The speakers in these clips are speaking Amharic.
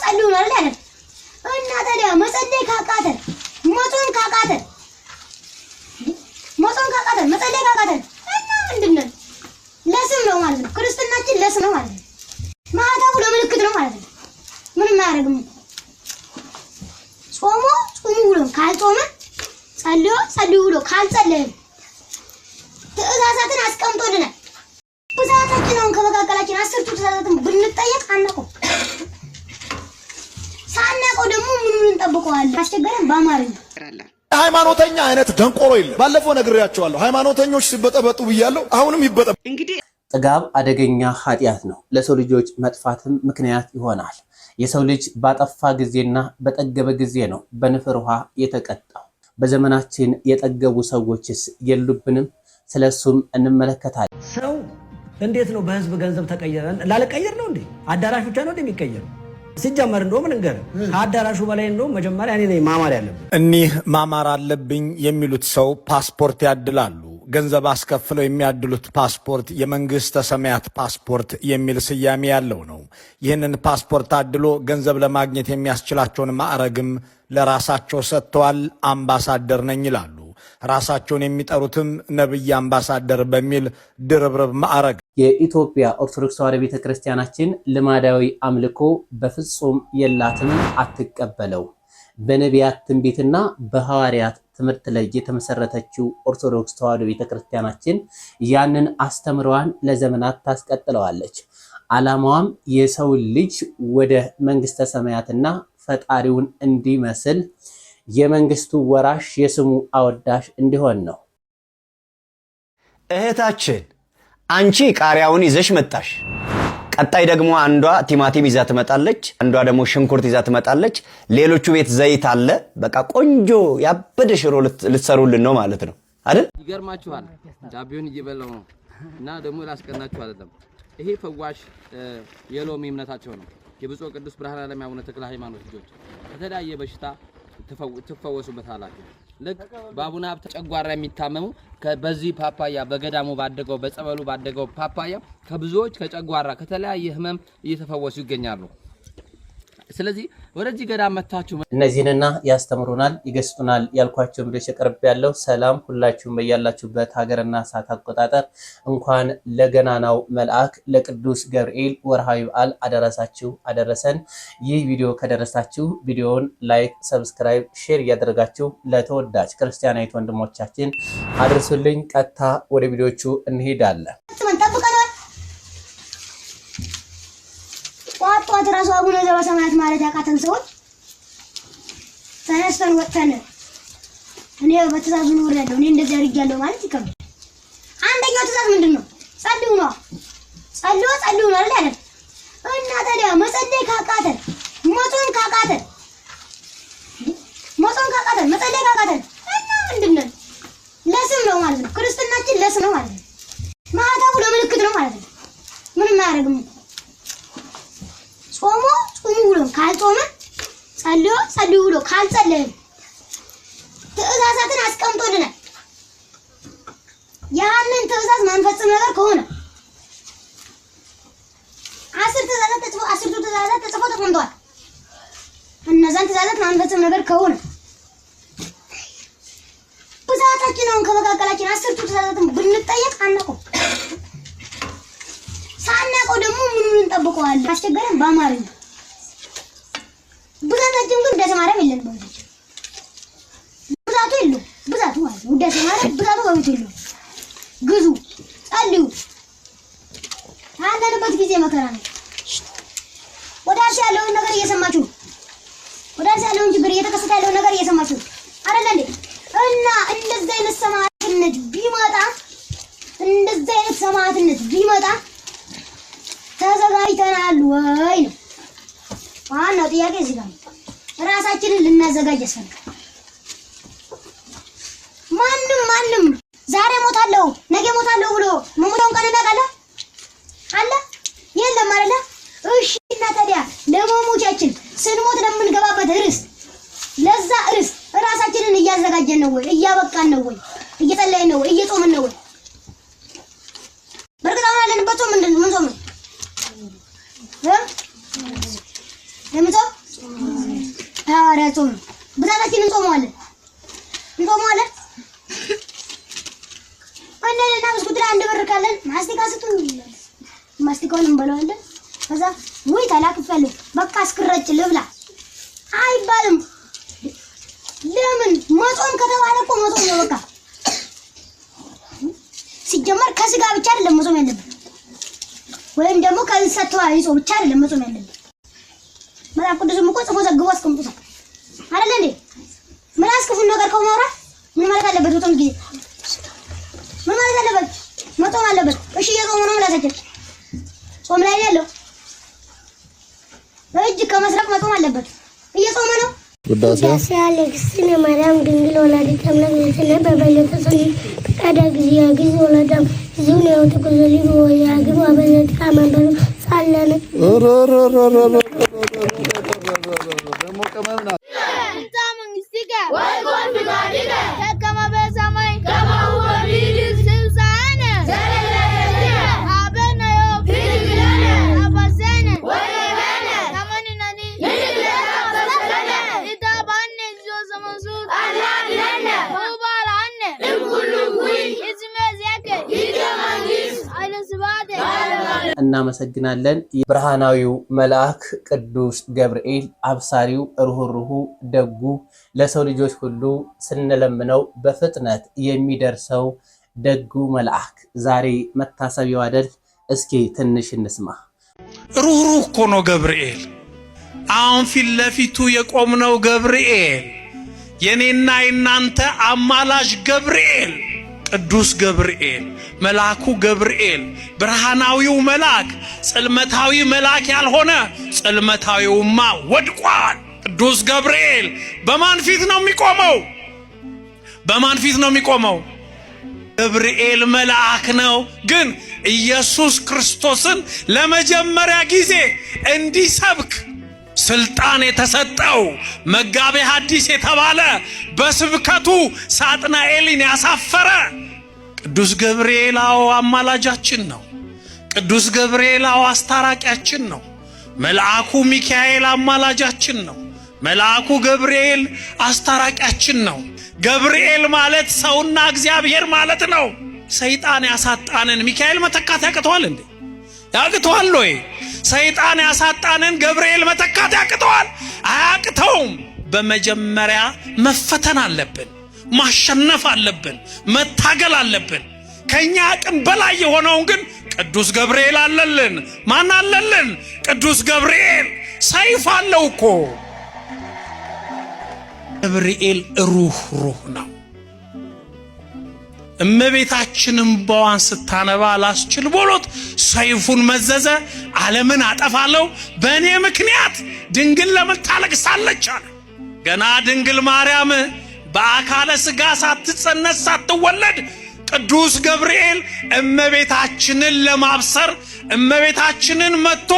ጸልዩ ማለት አይደል እና ታዲያ መጸለይ ካቃተ መጾም ካቃተ መጸለይ ካቃተ እና ምንድነው ለስም ነው ማለት ነው ክርስትናችን ለስም ነው ማለት ነው ማታው ለምልክት ነው ማለት ነው ምንም አያደርግም ጾሙ ብሎ ካልጾመ ጸልዩ ብሎ ካልጸለየ ትእዛዛትን አስቀምጦልናል ትእዛዛችን ከመካከላችን 10 ትእዛዛትን ብንጠየቅ አናውቀው ሳናውቀው ደግሞ ምኑን እንጠብቀዋለን አስቸገረን በአማርኛ ሃይማኖተኛ አይነት ደንቆሮ ይል ባለፈው ነግሬያቸዋለሁ ሃይማኖተኞች ሲበጠበጡ ብያለሁ አሁንም ይበጠበጡ እንግዲህ ጥጋብ አደገኛ ኃጢአት ነው ለሰው ልጆች መጥፋትም ምክንያት ይሆናል የሰው ልጅ ባጠፋ ጊዜና በጠገበ ጊዜ ነው በንፍር ውሃ የተቀጣው በዘመናችን የጠገቡ ሰዎችስ የሉብንም ስለሱም እንመለከታለን ሰው እንዴት ነው በህዝብ ገንዘብ ተቀየረ ላለቀየር ነው እንዴ አዳራሽ ብቻ ነው እንደሚቀየር ሲጀመር እንደው ምን እንገር አዳራሹ በላይ እንደው መጀመሪያ እኔ ነኝ ማማር ያለብኝ እኒህ ማማር አለብኝ የሚሉት ሰው ፓስፖርት ያድላሉ ገንዘብ አስከፍለው የሚያድሉት ፓስፖርት የመንግስተ ሰማያት ፓስፖርት የሚል ስያሜ ያለው ነው ይህንን ፓስፖርት አድሎ ገንዘብ ለማግኘት የሚያስችላቸውን ማዕረግም ለራሳቸው ሰጥተዋል አምባሳደር ነኝ ይላሉ ራሳቸውን የሚጠሩትም ነብይ አምባሳደር በሚል ድርብርብ ማዕረግ የኢትዮጵያ ኦርቶዶክስ ተዋሕዶ ቤተክርስቲያናችን ልማዳዊ አምልኮ በፍጹም የላትም አትቀበለው በነቢያት ትንቢትና በሐዋርያት ትምህርት ላይ የተመሰረተችው ኦርቶዶክስ ተዋሕዶ ቤተክርስቲያናችን ያንን አስተምሯን ለዘመናት ታስቀጥለዋለች ዓላማዋም የሰው ልጅ ወደ መንግስተ ሰማያትና ፈጣሪውን እንዲመስል የመንግስቱ ወራሽ የስሙ አወዳሽ እንዲሆን ነው እህታችን አንቺ ቃሪያውን ይዘሽ መጣሽ ቀጣይ ደግሞ አንዷ ቲማቲም ይዛ ትመጣለች አንዷ ደግሞ ሽንኩርት ይዛ ትመጣለች ሌሎቹ ቤት ዘይት አለ በቃ ቆንጆ ያበደ ሽሮ ልትሰሩልን ነው ማለት ነው አይደል ይገርማችኋል ዳቢውን እየበላው ነው እና ደግሞ ላስቀናችሁ አይደለም ይሄ ፈዋሽ የሎሚ እምነታቸው ነው የብፁዕ ቅዱስ ብርሃነ ዓለም አቡነ ተክለ ሃይማኖት ልጆች ከተለያየ በሽታ ትፈወሱበታላችሁ ለክ ባቡና ተጨጓራ የሚታመሙ በዚህ ፓፓያ በገዳሙ ባደገው በጸበሉ ባደገው ፓፓያ ከብዙዎች ከጨጓራ ከተለያየ ህመም እየተፈወሱ ይገኛሉ ስለዚህ ወደዚህ ገዳም መታችሁ እነዚህንና ያስተምሩናል ይገስጡናል ያልኳቸው ቪዲዮዎች ቀርብ ያለው ሰላም ሁላችሁም በያላችሁበት ሀገርና ሰዓት አቆጣጠር እንኳን ለገናናው መልአክ ለቅዱስ ገብርኤል ወርሃዊ በዓል አደረሳችሁ አደረሰን ይህ ቪዲዮ ከደረሳችሁ ቪዲዮውን ላይክ ሰብስክራይብ ሼር ያደርጋችሁ ለተወዳጅ ክርስቲያናዊት ወንድሞቻችን አድርሱልኝ ቀጥታ ወደ ቪዲዮቹ እንሄዳለን ጧት ራሱ አቡነ ዘበሰማያት ማለት ያቃተን ሰዎች ተነስተን ወጥተን እኔ በትእዛዝ ነው ወረደው እኔ እንደዚህ አድርጌያለሁ ማለት ይከብዳል አንደኛው ትእዛዝ ምንድነው ጸልዩ ነው ማለት አይደል እና ታዲያ መጸለይ ካቃተ መጾም ካቃተ መጸለይ ካቃተ እና ምንድነው ለስም ነው ማለት ነው ክርስትናችን ለስም ነው ማለት ነው ማታው ለምልክት ነው ማለት ነው ምንም አያደርግም ጾሙ ብሎ ካልጾመ ጸልዩ ብሎ ካልጸለየ ትእዛዛትን አስቀምጦልናል ያንን ትእዛዝ ማንፈጽም ነገር ከሆነ 10 ትእዛዛት ተጽፎ ተቀምጧል እነዛን ትእዛዛት ማንፈጽም ነገር ከሆነ ብዛታችን ከመካከላችን 10 ትእዛዛትን ብንጠየቅ አናውቀው ሳናውቀው ደግሞ ምኑን እንጠብቀዋለን አስቸገረን በአማርኛ ብዛታችን ግን ውዳሴ ማርያም የለንም ብዛቱ ማለት ነው ውዳሴ ማርያም ብዛቱ በቤቱ የለውም ግዙ ጸልዩ ያለንበት ጊዜ መከራ ነው ወዳሴ ያለውን ነገር እየሰማችሁ ወዳሴ ያለውን ችግር እየተከሰተ ያለውን ነገር እየሰማችሁ አይደል እንዴ እና እንደዚህ አይነት ሰማዕትነት ቢመጣ ተዘጋጅተናል ወይ ነው ዋናው ጥያቄ እዚህ ጋር ራሳችንን ልናዘጋጅ ያስፈልጋል ማንም ዛሬ ሞታለሁ ነገ ሞታለሁ ብሎ መሞታውን ቀን እናውቃለን አለ የለም አይደለ እሺ እና ታዲያ ለመሞቻችን ስንሞት ለምንገባበት ርስ ለዛ ርስ ራሳችንን እያዘጋጀን ነው ወይ እያበቃን ነው ወይ እየጸለይን ነው ወይ እየጾምን ነው ወይ በርግጥ አሁን ያለንበት ምን ጾም የሐዋርያ ጾም ነው። ብዛታችንን እንጾመዋለን። አንደና ብስኩት ላይ 1 ብር ካለን ማስቲካ ስጡን፣ ማስቲካውን እንበላዋለን። ከዛ ወይ ታላክፈል በቃ እስክረጭ ልብላ አይባልም። ለምን መጾም ከተባለ እኮ መጾም ነው በቃ። ሲጀመር ከስጋ ብቻ አይደለም መጾም ያለብን፣ ወይም ደግሞ ከእንስሳት ተዋጽኦ ብቻ አይደለም መጾም ያለብን። መጽሐፍ ቅዱስም እኮ ጽፎ ዘግቦ አስቀምጦታል አይደል እንዴ? ምላስ ክፉ ነገር ከማውራት ምን ማለት አለበት? በጾም ጊዜ ምን ማለት አለበት? መጾም አለበት። እሺ የጾሙ ነው ምላሳችን ጾም ላይ ያለው እጅ ከመስረቅ መጾም አለበት። እየጾመ ነው። ውዳሴ አሌክስን ማርያም ድንግል ወላዲተ አምላክ ዘተነ በበለተ ሰኒ ፈቃደ እግዚአብሔር ወላዳም ዙን ያውት ኩዘሊን ወያግብ አበለት ካመንበሩ ሳለን ደሞ ከመምና ታመንግስቲጋ ወልጎን ፍቃዲጋ ከከመ በሰማይ ከማሁ በምድር ስብሳነ ዘለለለ አበናዮ ፍቅርነ አባሰነ ወለበነ ከመንናኒ ይልለነ ኢታባነ እግዚኦ ሰመሱት አላድነነ ወባላነ ለኩሉ ኩይ እስመዚያከ ይደማንግስ አይለ ስባተ እናመሰግናለን። የብርሃናዊው መልአክ ቅዱስ ገብርኤል አብሳሪው ሩህሩሁ ደጉ ለሰው ልጆች ሁሉ ስንለምነው በፍጥነት የሚደርሰው ደጉ መልአክ ዛሬ መታሰቢያው አይደል? እስኪ ትንሽ እንስማ። ሩህሩህ እኮ ነው ገብርኤል። አሁን ፊት ለፊቱ የቆምነው ገብርኤል የኔና የናንተ አማላጅ ገብርኤል ቅዱስ ገብርኤል መልአኩ ገብርኤል ብርሃናዊው መልአክ ጽልመታዊ መልአክ ያልሆነ ጽልመታዊውማ ወድቋል። ቅዱስ ገብርኤል በማን ፊት ነው የሚቆመው? በማን ፊት ነው የሚቆመው? ገብርኤል መልአክ ነው። ግን ኢየሱስ ክርስቶስን ለመጀመሪያ ጊዜ እንዲሰብክ ስልጣን የተሰጠው መጋቤ ሐዲስ የተባለ በስብከቱ ሳጥናኤልን ያሳፈረ ቅዱስ ገብርኤል አማላጃችን ነው። ቅዱስ ገብርኤል አስታራቂያችን ነው። መልአኩ ሚካኤል አማላጃችን ነው። መልአኩ ገብርኤል አስታራቂያችን ነው። ገብርኤል ማለት ሰውና እግዚአብሔር ማለት ነው። ሰይጣን ያሳጣንን ሚካኤል መተካት ያቅተዋል እንዴ? ያቅተዋል ወይ? ሰይጣን ያሳጣንን ገብርኤል መተካት ያቅተዋል? አያቅተውም። በመጀመሪያ መፈተን አለብን፣ ማሸነፍ አለብን፣ መታገል አለብን። ከኛ አቅም በላይ የሆነውን ግን ቅዱስ ገብርኤል አለልን። ማን አለልን? ቅዱስ ገብርኤል ሰይፍ አለው እኮ። ገብርኤል ሩህ ነው። እመቤታችንም በዋን ስታነባ ላስችል ብሎት ሰይፉን መዘዘ። ዓለምን አጠፋለሁ በእኔ ምክንያት ድንግል ለምን ታለቅሳለች አለ። ገና ድንግል ማርያም በአካለ ሥጋ ሳትጸነስ ሳትወለድ ቅዱስ ገብርኤል እመቤታችንን ለማብሰር እመቤታችንን መጥቶ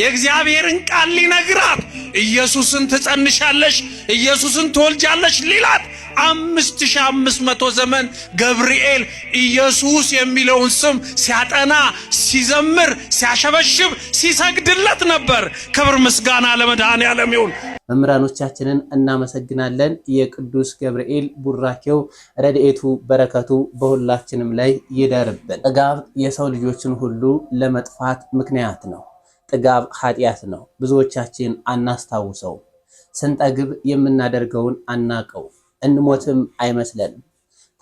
የእግዚአብሔርን ቃል ሊነግራት ኢየሱስን ትጸንሻለሽ፣ ኢየሱስን ትወልጃለሽ ሊላት 5500 ዘመን ገብርኤል ኢየሱስ የሚለውን ስም ሲያጠና፣ ሲዘምር፣ ሲያሸበሽብ፣ ሲሰግድለት ነበር። ክብር ምስጋና ለመድኃኔዓለም ይሁን። መምህራኖቻችንን እናመሰግናለን። የቅዱስ ገብርኤል ቡራኬው ረድኤቱ በረከቱ በሁላችንም ላይ ይደርብን። ጥጋብ የሰው ልጆችን ሁሉ ለመጥፋት ምክንያት ነው። ጥጋብ ኃጢአት ነው። ብዙዎቻችን አናስታውሰው። ስንጠግብ የምናደርገውን አናቀው፣ እንሞትም አይመስለንም።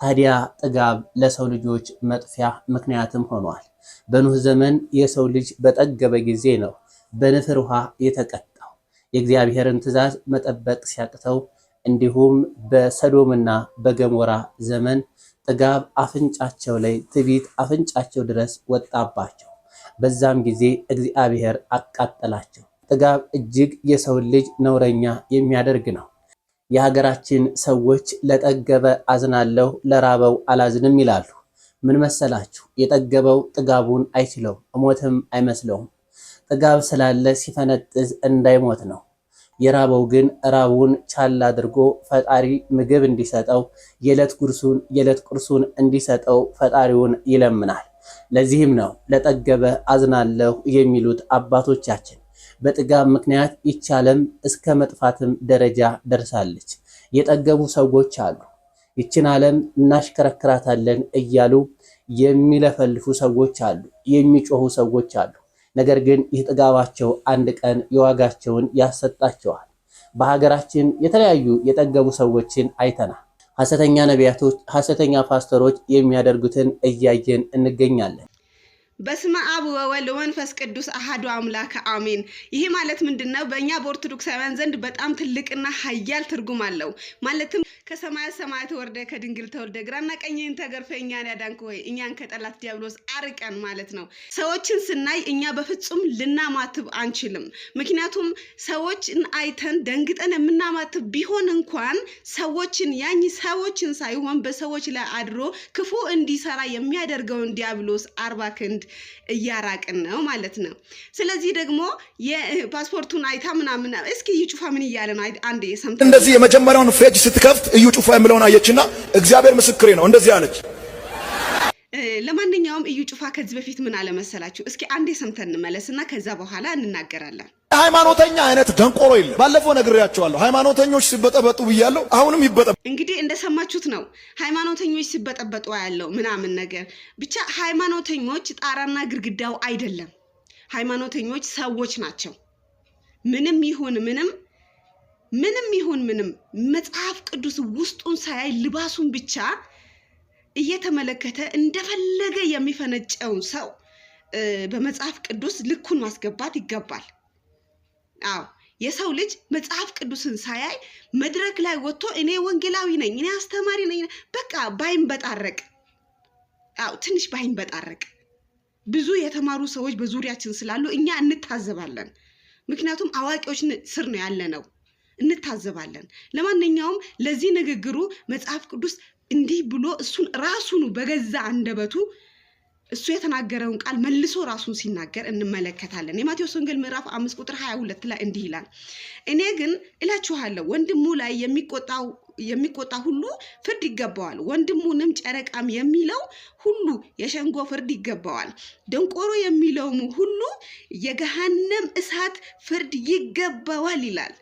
ታዲያ ጥጋብ ለሰው ልጆች መጥፊያ ምክንያትም ሆኗል። በኖህ ዘመን የሰው ልጅ በጠገበ ጊዜ ነው በንፍር ውሃ የተቀጣው። የእግዚአብሔርን ትእዛዝ መጠበቅ ሲያቅተው፣ እንዲሁም በሰዶምና በገሞራ ዘመን ጥጋብ አፍንጫቸው ላይ ትዕቢት አፍንጫቸው ድረስ ወጣባቸው። በዛም ጊዜ እግዚአብሔር አቃጠላቸው። ጥጋብ እጅግ የሰውን ልጅ ነውረኛ የሚያደርግ ነው። የሀገራችን ሰዎች ለጠገበ አዝናለሁ ለራበው አላዝንም ይላሉ። ምን መሰላችሁ? የጠገበው ጥጋቡን አይችለውም፣ እሞትም አይመስለውም። ጥጋብ ስላለ ሲፈነጥዝ እንዳይሞት ነው። የራበው ግን ራቡን ቻል አድርጎ ፈጣሪ ምግብ እንዲሰጠው የዕለት ቁርሱን እንዲሰጠው ፈጣሪውን ይለምናል። ለዚህም ነው ለጠገበ አዝናለሁ የሚሉት አባቶቻችን። በጥጋብ ምክንያት ይቻለም እስከ መጥፋትም ደረጃ ደርሳለች። የጠገቡ ሰዎች አሉ። ይችን ዓለም እናሽከረክራታለን እያሉ የሚለፈልፉ ሰዎች አሉ፣ የሚጮሁ ሰዎች አሉ። ነገር ግን ይህ ጥጋባቸው አንድ ቀን የዋጋቸውን ያሰጣቸዋል። በሀገራችን የተለያዩ የጠገቡ ሰዎችን አይተናል። ሐሰተኛ ነቢያቶች፣ ሐሰተኛ ፓስተሮች የሚያደርጉትን እያየን እንገኛለን። በስመ አብ ወወልድ ወመንፈስ ቅዱስ አሐዱ አምላክ አሜን። ይሄ ማለት ምንድነው? በእኛ በኦርቶዶክሳውያን ዘንድ በጣም ትልቅና ኃያል ትርጉም አለው። ማለትም ከሰማያት ሰማያት ወርደ ከድንግል ተወልደ ግራና ቀኝን ተገርፈ እኛን ያዳንክ ሆይ እኛን ከጠላት ዲያብሎስ አርቀን ማለት ነው። ሰዎችን ስናይ እኛ በፍጹም ልናማትብ አንችልም። ምክንያቱም ሰዎችን አይተን ደንግጠን የምናማትብ ቢሆን እንኳን ሰዎችን ሰዎችን ሳይሆን በሰዎች ላይ አድሮ ክፉ እንዲሰራ የሚያደርገውን ዲያብሎስ 40 ክንድ እያራቅን ነው ማለት ነው። ስለዚህ ደግሞ የፓስፖርቱን አይታ ምናምን እስኪ እዩ ጩፋ ምን እያለ ነው? አንዴ ሰምተን እንደዚህ የመጀመሪያውን ፔጅ ስትከፍት እዩ ጩፋ የሚለውን አየችና እግዚአብሔር ምስክሬ ነው እንደዚህ አለች። ለማንኛውም እዩ ጩፋ ከዚህ በፊት ምን አለ መሰላችሁ? እስኪ አንዴ ሰምተን እንመለስና ከዛ በኋላ እንናገራለን። ሃይማኖተኛ አይነት ደንቆሮ የለም። ባለፈው ነግሬያቸዋለሁ። ሃይማኖተኞች ሲበጠበጡ ብያለሁ። አሁንም ይበጠበጡ። እንግዲህ እንደሰማችሁት ነው። ሃይማኖተኞች ሲበጠበጡ ያለው ምናምን ነገር ብቻ ሃይማኖተኞች ጣራና ግድግዳው አይደለም። ሃይማኖተኞች ሰዎች ናቸው። ምንም ይሁን ምንም መጽሐፍ ቅዱስ ውስጡን ሳያይ ልባሱን ብቻ እየተመለከተ እንደፈለገ የሚፈነጨውን ሰው በመጽሐፍ ቅዱስ ልኩን ማስገባት ይገባል። አዎ የሰው ልጅ መጽሐፍ ቅዱስን ሳያይ መድረክ ላይ ወጥቶ እኔ ወንጌላዊ ነኝ፣ እኔ አስተማሪ ነኝ በቃ ባይንበጣረቅ፣ አዎ ትንሽ ባይንበጣረቅ። ብዙ የተማሩ ሰዎች በዙሪያችን ስላሉ እኛ እንታዘባለን። ምክንያቱም አዋቂዎች ስር ነው ያለነው፣ እንታዘባለን። ለማንኛውም ለዚህ ንግግሩ መጽሐፍ ቅዱስ እንዲህ ብሎ እሱን ራሱን በገዛ አንደበቱ እሱ የተናገረውን ቃል መልሶ ራሱን ሲናገር እንመለከታለን። የማቴዎስ ወንጌል ምዕራፍ 5 ቁጥር 22 ላይ እንዲህ ይላል፣ እኔ ግን እላችኋለሁ ወንድሙ ላይ የሚቆጣ ሁሉ ፍርድ ይገባዋል፣ ወንድሙንም ጨረቃም የሚለው ሁሉ የሸንጎ ፍርድ ይገባዋል፣ ደንቆሮ የሚለውም ሁሉ የገሃነም እሳት ፍርድ ይገባዋል ይላል።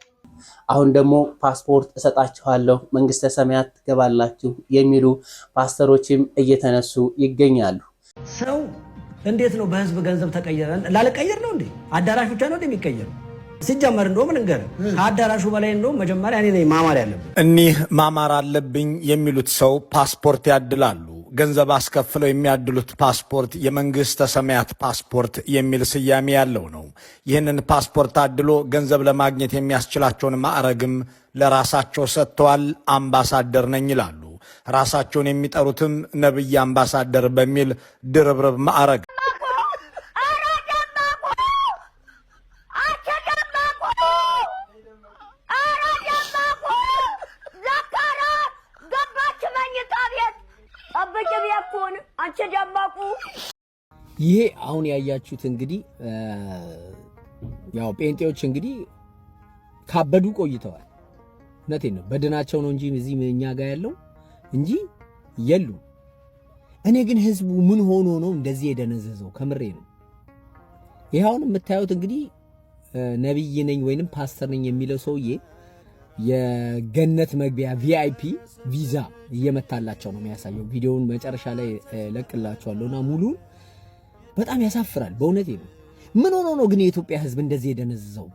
አሁን ደግሞ ፓስፖርት እሰጣችኋለሁ መንግስተ ሰማያት ትገባላችሁ የሚሉ ፓስተሮችም እየተነሱ ይገኛሉ። ሰው እንዴት ነው በህዝብ ገንዘብ ተቀየረ? ላለቀየር ነው እንዴ? አዳራሽ ብቻ ነው እንደሚቀየር? ሲጀመር እንደውም ልንገር፣ ከአዳራሹ በላይ እንደውም መጀመሪያ እኔ ነኝ ማማር ያለብኝ። እኒህ ማማር አለብኝ የሚሉት ሰው ፓስፖርት ያድላሉ። ገንዘብ አስከፍለው የሚያድሉት ፓስፖርት የመንግሥተ ሰማያት ፓስፖርት የሚል ስያሜ ያለው ነው። ይህንን ፓስፖርት አድሎ ገንዘብ ለማግኘት የሚያስችላቸውን ማዕረግም ለራሳቸው ሰጥተዋል። አምባሳደር ነኝ ይላሉ። ራሳቸውን የሚጠሩትም ነብይ አምባሳደር በሚል ድርብርብ ማዕረግ። ይሄ አሁን ያያችሁት እንግዲህ ያው ጴንጤዎች እንግዲህ ካበዱ ቆይተዋል። እውነቴን ነው። በድናቸው ነው እንጂ እዚህ እኛ ጋር ያለው እንጂ የሉ። እኔ ግን ህዝቡ ምን ሆኖ ነው እንደዚህ የደነዘዘው? ከምሬ ነው። ይሄውን የምታዩት እንግዲህ ነብይ ነኝ ወይንም ፓስተር ነኝ የሚለው ሰውዬ የገነት መግቢያ ቪአይፒ ቪዛ እየመታላቸው ነው የሚያሳየው። ቪዲዮውን መጨረሻ ላይ ለቅላችኋለሁና ሙሉ በጣም ያሳፍራል። በእውነቴ ነው። ምን ሆኖ ነው ግን የኢትዮጵያ ህዝብ እንደዚህ የደነዘዘው?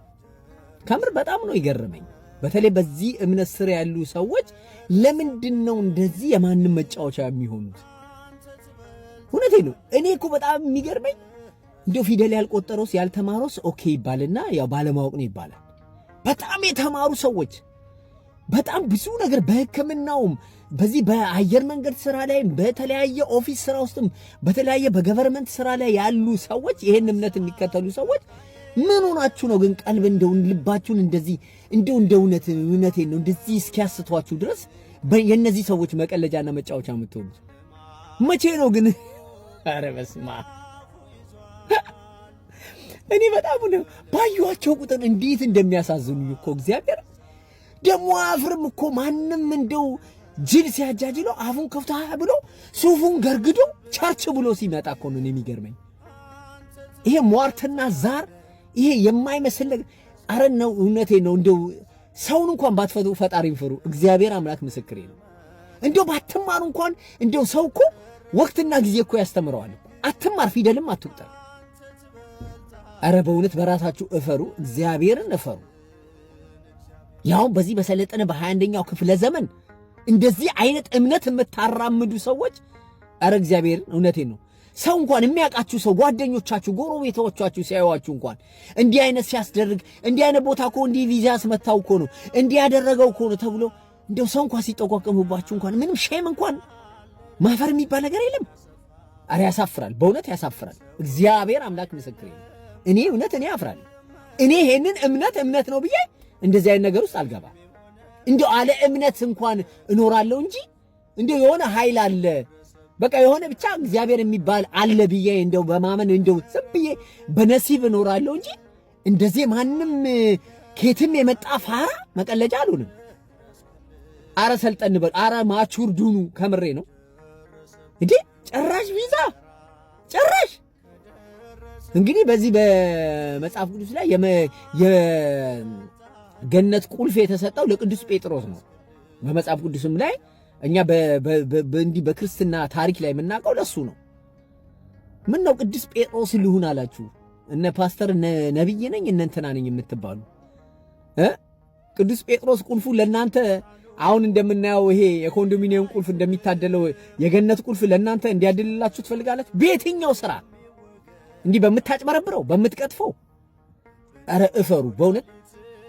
ከምር በጣም ነው ይገርመኝ። በተለይ በዚህ እምነት ስር ያሉ ሰዎች ለምንድን ነው እንደዚህ የማንም መጫወቻ የሚሆኑት? እውነቴ ነው። እኔ እኮ በጣም የሚገርመኝ እንደው ፊደል ያልቆጠረውስ ያልተማረውስ ኦኬ ይባልና ያው ባለማወቅ ነው ይባላል። በጣም የተማሩ ሰዎች በጣም ብዙ ነገር በሕክምናውም በዚህ በአየር መንገድ ስራ ላይ በተለያየ ኦፊስ ስራ ውስጥም በተለያየ በገቨርንመንት ስራ ላይ ያሉ ሰዎች ይሄን እምነት የሚከተሉ ሰዎች ምን ሆናችሁ ነው ግን ቀልብ እንደውን ልባችሁን እንደዚህ እንደ እውነቴን ነው እንደዚህ እስኪያስቷችሁ ድረስ የነዚህ ሰዎች መቀለጃና መጫወቻ የምትሆኑት መቼ ነው ግን? ኧረ በስመ አብ! እኔ በጣም ነው ባዩዋቸው ቁጥር እንዴት እንደሚያሳዝኑኝ እኮ እግዚአብሔር። ደሞ አፍርም እኮ ማንም እንደው ጅል ሲያጃጅለው አፉን ከፍቶ ብሎ ሱፉን ገርግዶ ቸርች ብሎ ሲመጣ እኮ ነው የሚገርመኝ። ይሄ ሟርትና ዛር ይሄ የማይመስል አረ ነው እውነቴ ነው። እንደው ሰውን እንኳን ባትፈሩ ፈጣሪን ፍሩ። እግዚአብሔር አምላክ ምስክሬ ነው። እንደው ባትማሩ እንኳን እንደው ሰው እኮ ወቅትና ጊዜ እኮ ያስተምረዋል። አትማር ፊደልም አትቁጠር። አረ በእውነት በራሳችሁ እፈሩ፣ እግዚአብሔርን እፈሩ። ያው በዚህ በሰለጠነ በ21ኛው ክፍለ ዘመን እንደዚህ አይነት እምነት የምታራምዱ ሰዎች አረ እግዚአብሔርን እውነቴን ነው። ሰው እንኳን የሚያውቃችሁ ሰው ጓደኞቻችሁ፣ ጎረቤቶቻችሁ ሲያዩዋችሁ እንኳን እንዲህ አይነት ሲያስደርግ እንዲህ አይነት ቦታ እኮ እንዲህ ቪዛ ያስመታው እኮ ነው እንዲህ ያደረገው እኮ ነው ተብሎ እንደው ሰው እንኳን ሲጠቋቀሙባችሁ እንኳን ምንም ሼም እንኳን ማፈር የሚባል ነገር የለም። አረ ያሳፍራል፣ በእውነት ያሳፍራል። እግዚአብሔር አምላክ ምስክሬ ነው። እኔ አፍራለሁ። እኔ ይሄንን እምነት ነው ብዬ እንደዚህ አይነት ነገር ውስጥ አልገባም። እንደው አለ እምነት እንኳን እኖራለሁ እንጂ እንደው የሆነ ኃይል አለ በቃ የሆነ ብቻ እግዚአብሔር የሚባል አለ ብዬ እንደው በማመን እንደው ዝም ብዬ በነሲብ እኖራለሁ እንጂ እንደዚህ ማንም ከየትም የመጣ ፋራ መቀለጃ አልሆንም። አረ ሰልጠን በል፣ አረ ማቹር ዱኑ። ከምሬ ነው እንዴ ጭራሽ ቪዛ ጭራሽ። እንግዲህ በዚህ በመጽሐፍ ቅዱስ ላይ የገነት ቁልፍ የተሰጠው ለቅዱስ ጴጥሮስ ነው። በመጽሐፍ ቅዱስም ላይ እኛ እንዲህ በክርስትና ታሪክ ላይ የምናውቀው ለሱ ነው። ምን ነው ቅዱስ ጴጥሮስ ልሁን አላችሁ? እነ ፓስተር ነብይ ነኝ እነ እንትና ነኝ የምትባሉ ቅዱስ ጴጥሮስ ቁልፉ ለእናንተ አሁን እንደምናየው ይሄ የኮንዶሚኒየም ቁልፍ እንደሚታደለው የገነት ቁልፍ ለእናንተ እንዲያድልላችሁ ትፈልጋላችሁ? በየትኛው ስራ እንዲህ በምታጭበረብረው በምትቀጥፈው? ኧረ እፈሩ በእውነት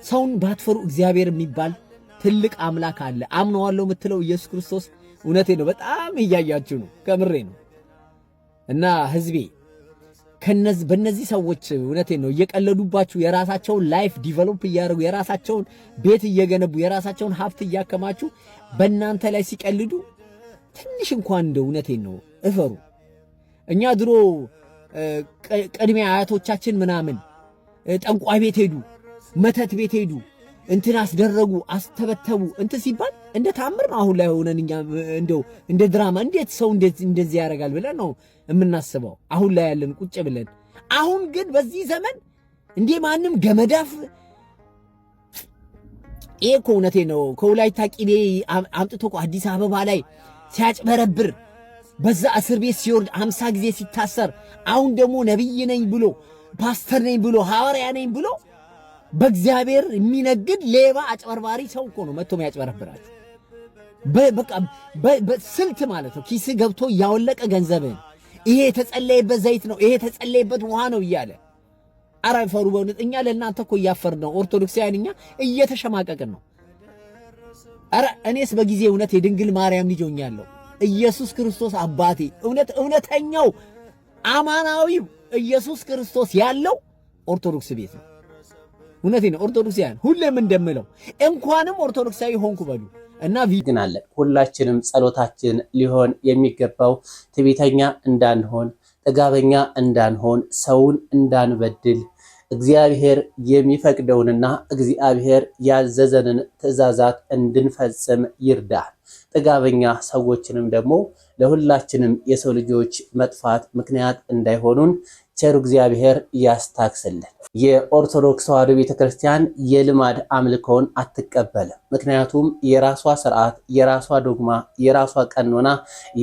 ሰውን ባትፈሩ። እግዚአብሔር የሚባል ትልቅ አምላክ አለ። አምነዋለሁ የምትለው ኢየሱስ ክርስቶስ እውነቴ ነው። በጣም እያያችሁ ነው፣ ከምሬ ነው። እና ህዝቤ በእነዚህ ሰዎች እውነቴ ነው እየቀለዱባችሁ የራሳቸውን ላይፍ ዲቨሎፕ እያደረጉ የራሳቸውን ቤት እየገነቡ የራሳቸውን ሀብት እያከማችሁ በእናንተ ላይ ሲቀልዱ ትንሽ እንኳን እንደ እውነቴን ነው እፈሩ። እኛ ድሮ ቅድሚያ አያቶቻችን ምናምን ጠንቋይ ቤት ሄዱ፣ መተት ቤት ሄዱ፣ እንትን አስደረጉ፣ አስተበተቡ እንትን ሲባል እንደ ታምር ነው። አሁን ላይ ሆነን እኛ እንደው እንደ ድራማ እንዴት ሰው እንደዚህ ያደርጋል ብለን ነው የምናስበው አሁን ላይ ያለን ቁጭ ብለን። አሁን ግን በዚህ ዘመን እንዴ ማንም ገመዳፍ ይሄ እኮ እውነቴ ነው ከወላይታ ቂቤ አምጥቶ እኮ አዲስ አበባ ላይ ሲያጭበረብር በዛ እስር ቤት ሲወርድ 50 ጊዜ ሲታሰር አሁን ደግሞ ነብይ ነኝ ብሎ ፓስተር ነኝ ብሎ ሐዋርያ ነኝ ብሎ በእግዚአብሔር የሚነግድ ሌባ አጭበርባሪ ሰው እኮ ነው መጥቶ የሚያጭበረብራችሁ። በቃ በስልት ማለት ነው ኪስ ገብቶ ያወለቀ ገንዘብን ይሄ የተጸለየበት ዘይት ነው ይሄ የተጸለየበት ውሃ ነው እያለ ኧረ ፈሩ በእውነት። እኛ ለእናንተ እኮ እያፈርን ነው ኦርቶዶክሳውያን፣ እኛ እየተሸማቀቅን ነው። ኧረ እኔስ በጊዜ እውነት የድንግል ማርያም ልጅ ሆኛለሁ። ኢየሱስ ክርስቶስ አባቴ እውነተኛው አማናዊው ኢየሱስ ክርስቶስ ያለው ኦርቶዶክስ ቤት ነው። እውነቴ ነው ኦርቶዶክሳውያን፣ ሁሌም እንደምለው እንኳንም ኦርቶዶክሳዊ ሆንኩ በሉ እና ግን አለ ሁላችንም ጸሎታችን ሊሆን የሚገባው ትዕቢተኛ እንዳንሆን፣ ጥጋበኛ እንዳንሆን፣ ሰውን እንዳንበድል እግዚአብሔር የሚፈቅደውንና እግዚአብሔር ያዘዘንን ትእዛዛት እንድንፈጽም ይርዳል። ጥጋበኛ ሰዎችንም ደግሞ ለሁላችንም የሰው ልጆች መጥፋት ምክንያት እንዳይሆኑን ቸሩ እግዚአብሔር ያስታክስልን። የኦርቶዶክስ ተዋሕዶ ቤተክርስቲያን የልማድ አምልኮን አትቀበልም። ምክንያቱም የራሷ ስርዓት፣ የራሷ ዶግማ፣ የራሷ ቀኖና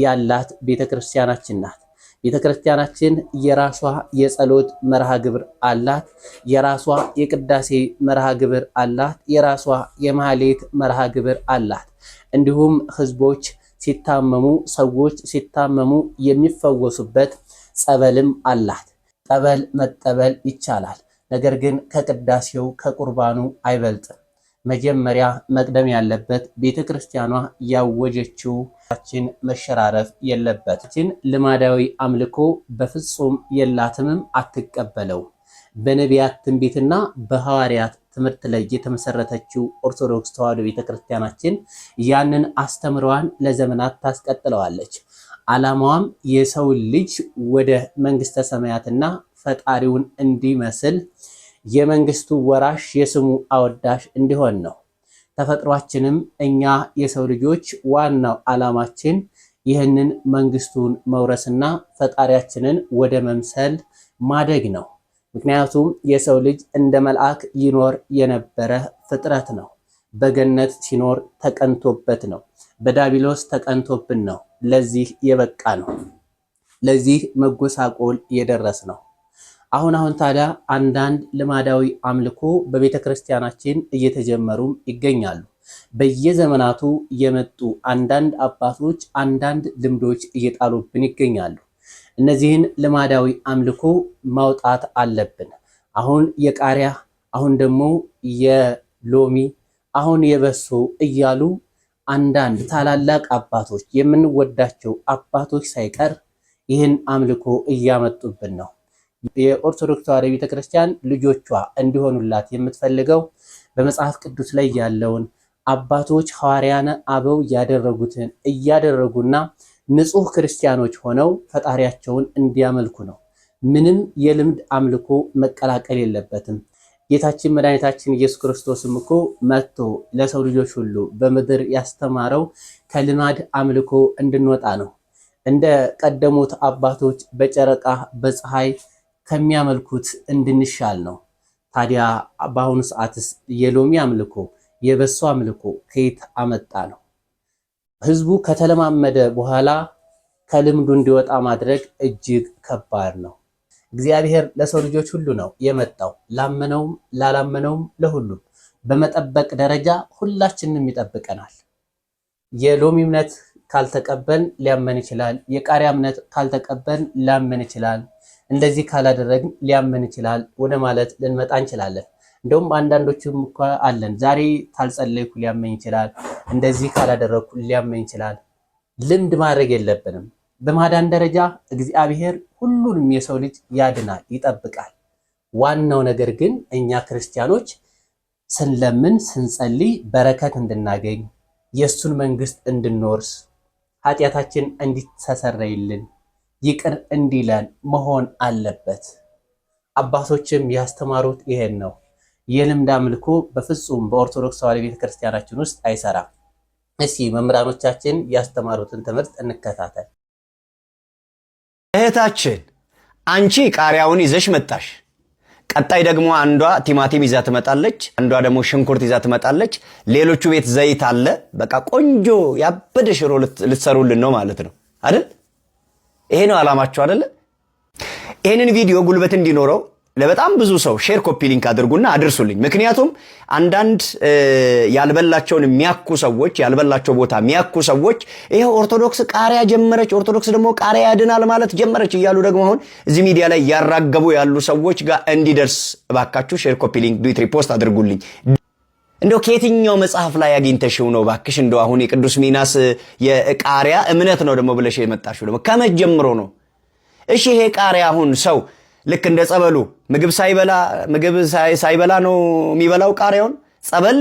ያላት ቤተክርስቲያናችን ናት። ቤተክርስቲያናችን የራሷ የጸሎት መርሃ ግብር አላት። የራሷ የቅዳሴ መርሃ ግብር አላት። የራሷ የማህሌት መርሃ ግብር አላት። እንዲሁም ህዝቦች ሲታመሙ፣ ሰዎች ሲታመሙ የሚፈወሱበት ጸበልም አላት። ጠበል መጠበል ይቻላል። ነገር ግን ከቅዳሴው ከቁርባኑ አይበልጥም። መጀመሪያ መቅደም ያለበት ቤተክርስቲያኗ ያወጀችው መሸራረፍ የለበትም። ልማዳዊ አምልኮ በፍጹም የላትምም፣ አትቀበለው። በነቢያት ትንቢትና በሐዋርያት ትምህርት ላይ የተመሰረተችው ኦርቶዶክስ ተዋሕዶ ቤተክርስቲያናችን ያንን አስተምሯን ለዘመናት ታስቀጥለዋለች። ዓላማዋም የሰው ልጅ ወደ መንግስተ ሰማያትና ፈጣሪውን እንዲመስል የመንግስቱ ወራሽ የስሙ አወዳሽ እንዲሆን ነው። ተፈጥሯችንም እኛ የሰው ልጆች ዋናው ዓላማችን ይህንን መንግስቱን መውረስና ፈጣሪያችንን ወደ መምሰል ማደግ ነው። ምክንያቱም የሰው ልጅ እንደ መልአክ ይኖር የነበረ ፍጥረት ነው። በገነት ሲኖር ተቀንቶበት ነው። በዳቢሎስ ተቀንቶብን ነው ለዚህ የበቃ ነው። ለዚህ መጎሳቆል የደረስ ነው። አሁን ታዲያ አንዳንድ ልማዳዊ አምልኮ በቤተ ክርስቲያናችን እየተጀመሩም ይገኛሉ። በየዘመናቱ የመጡ አንዳንድ አባቶች አንዳንድ ልምዶች እየጣሉብን ይገኛሉ። እነዚህን ልማዳዊ አምልኮ ማውጣት አለብን። አሁን የቃሪያ አሁን ደግሞ የሎሚ አሁን የበሶ እያሉ አንዳንድ ታላላቅ አባቶች የምንወዳቸው አባቶች ሳይቀር ይህን አምልኮ እያመጡብን ነው። የኦርቶዶክስ ተዋሕዶ ቤተክርስቲያን ልጆቿ እንዲሆኑላት የምትፈልገው በመጽሐፍ ቅዱስ ላይ ያለውን አባቶች ሐዋርያነ አበው ያደረጉትን እያደረጉና ንጹህ ክርስቲያኖች ሆነው ፈጣሪያቸውን እንዲያመልኩ ነው። ምንም የልምድ አምልኮ መቀላቀል የለበትም። ጌታችን መድኃኒታችን ኢየሱስ ክርስቶስም እኮ መጥቶ ለሰው ልጆች ሁሉ በምድር ያስተማረው ከልማድ አምልኮ እንድንወጣ ነው። እንደ ቀደሙት አባቶች በጨረቃ በፀሐይ ከሚያመልኩት እንድንሻል ነው። ታዲያ በአሁኑ ሰዓትስ የሎሚ አምልኮ የበሶ አምልኮ ከየት አመጣ ነው? ህዝቡ ከተለማመደ በኋላ ከልምዱ እንዲወጣ ማድረግ እጅግ ከባድ ነው። እግዚአብሔር ለሰው ልጆች ሁሉ ነው የመጣው፣ ላመነውም ላላመነውም ለሁሉም። በመጠበቅ ደረጃ ሁላችንም ይጠብቀናል። የሎሚ እምነት ካልተቀበል ሊያመን ይችላል። የቃሪያ እምነት ካልተቀበል ሊያመን ይችላል። እንደዚህ ካላደረግን ሊያመን ይችላል ወደ ማለት ልንመጣ እንችላለን። እንደውም አንዳንዶችም እኮ አለን ዛሬ ካልጸለይኩ ሊያመኝ ይችላል፣ እንደዚህ ካላደረግኩ ሊያመኝ ይችላል። ልምድ ማድረግ የለብንም። በማዳን ደረጃ እግዚአብሔር ሁሉንም የሰው ልጅ ያድናል፣ ይጠብቃል። ዋናው ነገር ግን እኛ ክርስቲያኖች ስንለምን ስንጸልይ በረከት እንድናገኝ የእሱን መንግስት እንድንወርስ ኃጢአታችን እንዲተሰረይልን ይቅር እንዲለን መሆን አለበት። አባቶችም ያስተማሩት ይሄን ነው። የልምድ አምልኮ በፍጹም በኦርቶዶክስ ተዋሕዶ ቤተክርስቲያናችን ውስጥ አይሰራም። እስኪ መምህራኖቻችን ያስተማሩትን ትምህርት እንከታተል። እህታችን አንቺ ቃሪያውን ይዘሽ መጣሽ። ቀጣይ ደግሞ አንዷ ቲማቲም ይዛ ትመጣለች፣ አንዷ ደግሞ ሽንኩርት ይዛ ትመጣለች። ሌሎቹ ቤት ዘይት አለ። በቃ ቆንጆ ያበደ ሽሮ ልትሰሩልን ነው ማለት ነው አይደል? ይሄ ነው ዓላማችሁ አይደል? ይሄንን ቪዲዮ ጉልበት እንዲኖረው ለበጣም ብዙ ሰው ሼር ኮፒ ሊንክ አድርጉና አድርሱልኝ። ምክንያቱም አንዳንድ ያልበላቸውን የሚያኩ ሰዎች ያልበላቸው ቦታ የሚያኩ ሰዎች ይሄ ኦርቶዶክስ ቃሪያ ጀመረች፣ ኦርቶዶክስ ደግሞ ቃሪያ ያድናል ማለት ጀመረች እያሉ ደግሞ አሁን እዚህ ሚዲያ ላይ ያራገቡ ያሉ ሰዎች ጋር እንዲደርስ እባካችሁ ሼር ኮፒ ሊንክ ዱት ሪፖስት አድርጉልኝ። እንደው ከየትኛው መጽሐፍ ላይ አግኝተሽው ነው ባክሽ? እንደው አሁን የቅዱስ ሚናስ የቃሪያ እምነት ነው ደግሞ ብለሽ የመጣሽው ደግሞ ከመቼ ጀምሮ ነው? እሺ ይሄ ቃሪያ አሁን ሰው ልክ እንደ ጸበሉ ምግብ ሳይበላ ነው የሚበላው ቃሪያውን። ጸበል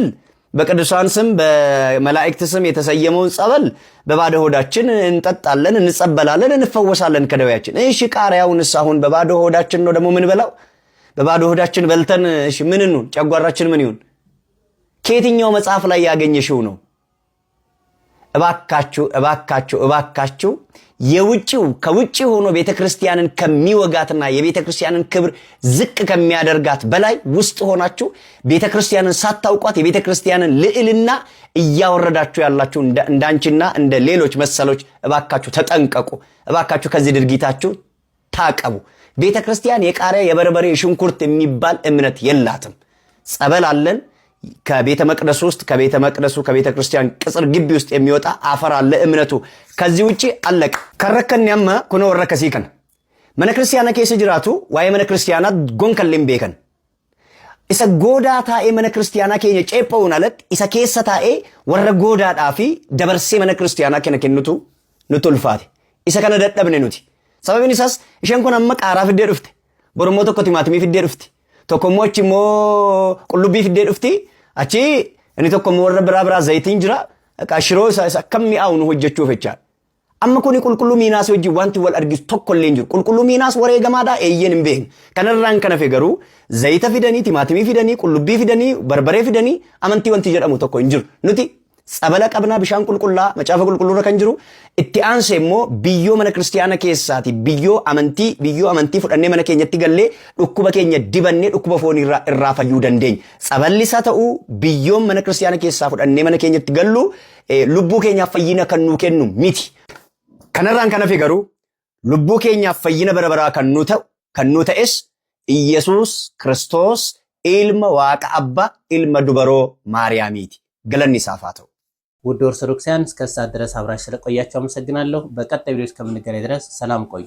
በቅዱሳን ስም በመላእክት ስም የተሰየመውን ጸበል በባዶ ሆዳችን እንጠጣለን፣ እንጸበላለን፣ እንፈወሳለን ከደዌያችን። እሺ ቃሪያውንስ አሁን በባዶ ሆዳችን ነው ደግሞ ምን በላው? በባዶ ሆዳችን በልተን እሺ ምን እንሁን? ጨጓራችን ምን ይሁን? ከየትኛው መጽሐፍ ላይ ያገኘሽው ነው? እባካችሁ የውጪው ከውጪ ሆኖ ቤተክርስቲያንን ከሚወጋትና የቤተክርስቲያንን ክብር ዝቅ ከሚያደርጋት በላይ ውስጥ ሆናችሁ ቤተክርስቲያንን ሳታውቋት የቤተክርስቲያንን ልዕልና እያወረዳችሁ ያላችሁ እንዳንቺና እንደ ሌሎች መሰሎች እባካችሁ ተጠንቀቁ። እባካችሁ ከዚህ ድርጊታችሁ ታቀቡ። ቤተክርስቲያን የቃሪያ የበርበሬ ሽንኩርት የሚባል እምነት የላትም። ጸበል አለን። ከቤተ መቅደስ ውስጥ ከቤተ ክርስቲያን ቅጽር ግቢ ውስጥ የሚወጣ አፈር አለ እምነቱ። ከዚህ ውጪ አለቀ። ከረከን ያማ ኩኖ ወረከሲከን መነ ክርስቲያና ኬስ ጅራቱ ዋይ መነ ክርስቲያና ጎንከልም ቤከን ኢሰ ጎዳ ታኤ መነ ክርስቲያና ኬኘ ጨጳውን አለት ኢሰ ኬሰ ታኤ ወረ ጎዳ ዳፊ ደበርሴ መነ ክርስቲያና ከነ ከነቱ ንቱልፋት ኢሰ ከነ ደደብነ ኑቲ ሰበብን ኢሳስ ኢሸን ኮን አመ ቃራ ፍዴ ዱፍቴ ቦርሞ ተኮ ቲማቲሚ ፍዴ ዱፍቴ ተኮሞች ሞ ቁልቢ ፍዴ ዱፍቴ አቺ እኔ ተኮሞ ወረ ብራብራ ዘይቲን ጅራ ቃሽሮ ሰከም ያውኑ ሆጀቹ ፈቻ አመኮኒ ቁልቁሉ ሚናስ ወጂ ዋንቲ ወል አርጊስ ተኮሌን ጅሩ ቁልቁሉ ሚናስ ወሬ ገማዳ ኤየን እምቤን ከነራን ከነፈ ገሩ ዘይተ ፊደኒ ቲማቲሚ ፊደኒ ቁልቢ ፊደኒ በርበሬ ፊደኒ አመንቲ ወንቲ ጀደሙ ተኮ እንጅሩ ኑቲ ጸበለ ቀብና ቢሻን ቁልቁላ መጫፈ ቁልቁሉረ ከንጅሩ እቲ አንሴሞ ቢዮ መነ ክርስቲያና ኬሳቲ ቢዮ አመንቲ ፉደኔ መነ ኬኘቲ ገሌ ዱኩበ ኬኘ ዲበኔ ዱኩበ ፎን ኢራፈዩ ደንዴኝ ጸበሊሳ ተኡ ቢዮ መነ ክርስቲያና ኬሳ ፉደኔ መነ ኬኘቲ ገሉ ልቡ ኬኛ ፈይነ ከኑ ኬኑ ሚቲ ከነራን ከነፊ ገሩ ልቡ ኬኛ ፈይነ በረበራ ከኑ ተኤስ ኢየሱስ ክርስቶስ ኢልመ ዋቀ አባ ኢልመ ዱበሮ ማርያሚቲ ገለኒ ሳፋተው ውድ ኦርቶዶክሳውያን እስከ ሰዓት ድረስ አብራችሁ ስለቆያችሁ አመሰግናለሁ። በቀጣይ ቪዲዮ እስከምንገናኝ ድረስ ሰላም ቆዩ።